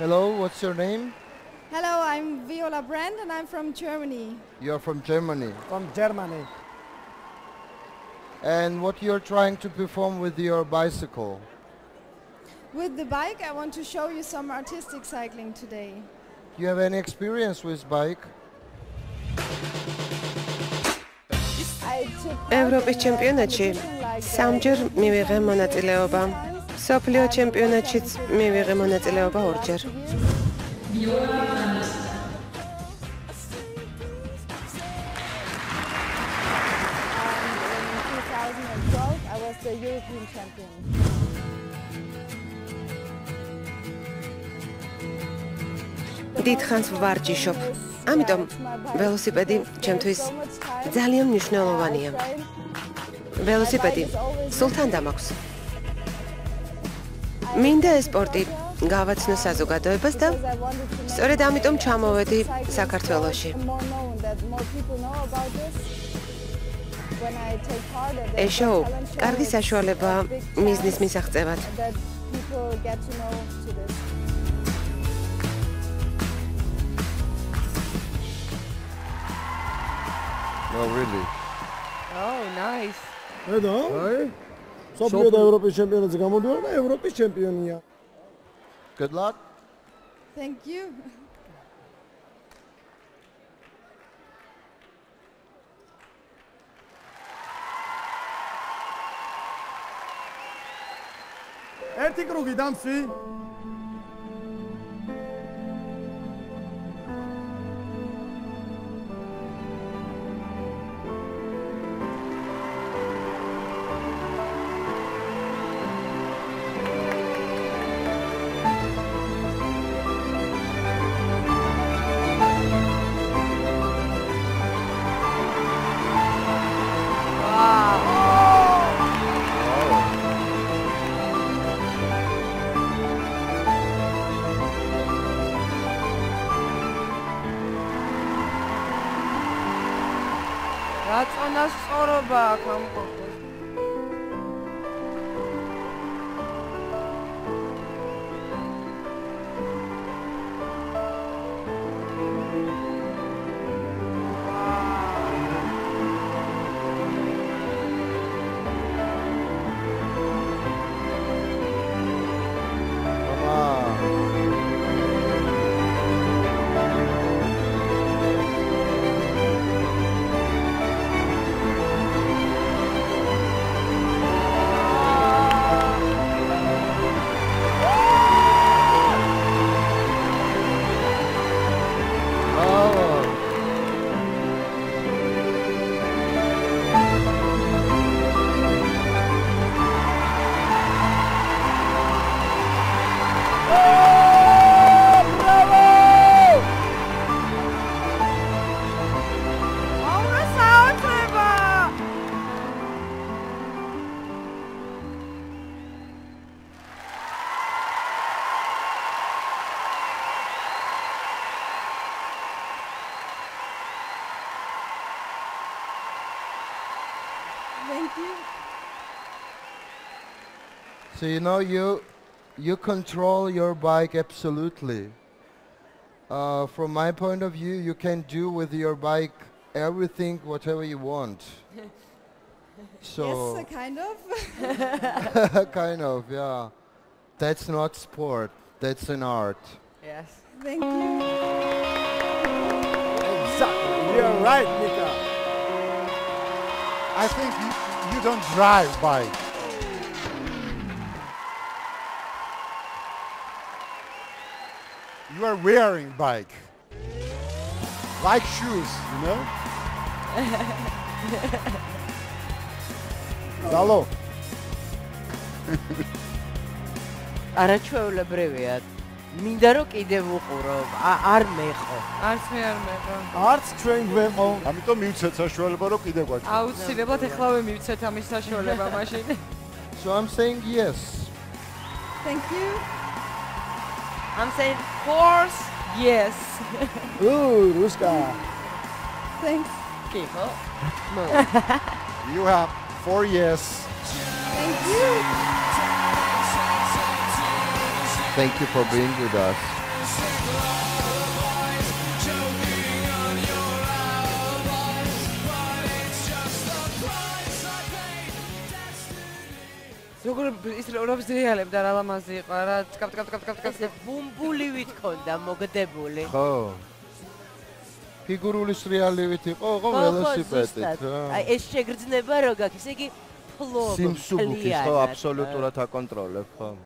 Hello, what's your name? Hello, I'm Viola Brandt and I'm from Germany. You're from Germany. From Germany. And what you're trying to perform with your bicycle? With the bike, I want to show you some artistic cycling today. Do you have any experience with bike? ევროპის ჩემპიონატში სამჯერ მივიღე მონაწილეობა. სოფლიო ჩემპიონატშიც მივიღე მონაწილეობა ორჯერ. In 2012, I was the European champion. დიდხანს ვარჯიშობ. ამიტომ ველოსიპედი ჩემთვის ძალიან მნიშვნელოვანია. ველოსიპედი სულთან დამაქვს. მინდა ეს სპორტი გავაცნო საზოგადოებას და სწორედ ამიტომ ჩამოვედი საქართველოში. ეს შოუ კარგი საშუალებაა მიზნის მისაღწევად. No, really. Oh, nice. Edo? სოფლიო და ევროპის ჩემპიონატზე გამოდიოდა და ევროპის ჩემპიონია. Good luck. Thank you. ერთი კრუგი დამსვი. რაწონას სწორობა აქვს ამ კოპოს. Thank you. So you control your bike absolutely. From my point of view, you can do with your bike everything, whatever you want. So Yes, kind of. kind of, yeah. That's not sport. That's an art. Yes. Thank you. Exactly. You're right, Mika. I think you don't drive bike. You are wearing bike. Like shoes, you know? Zalo. არაჩვეულებრივია. მინდა რომ კიდე ვუყურო. არ მეხო. არც მე არ მეყო. არც ჩვენ გვეყო. ამიტომ მივცეთ საშუალება რომ კიდე გვაჩვენო. აუცილებლად ეხლავე მივცეთ ამის საშუალება მაშინ. So I'm saying yes. Thank you. I'm saying course yes. Ruska. Thanks. კი ხო? You have 4 years. Thank you. Thank you for being with us. როგორ ის რობს რეალებდა რა ლამაზი იყო რა კაპ ესე ბუმბულივით ქონდა მოგდებული. ხო. ფიგურული სრიალებით იყო, ხო ველოსიპედით. აი ეს შეგრძნება რო გაქვს, ესე იგი ფლობ. სიმსუბუქის ხო აბსოლუტურად აკონტროლებ, ხო.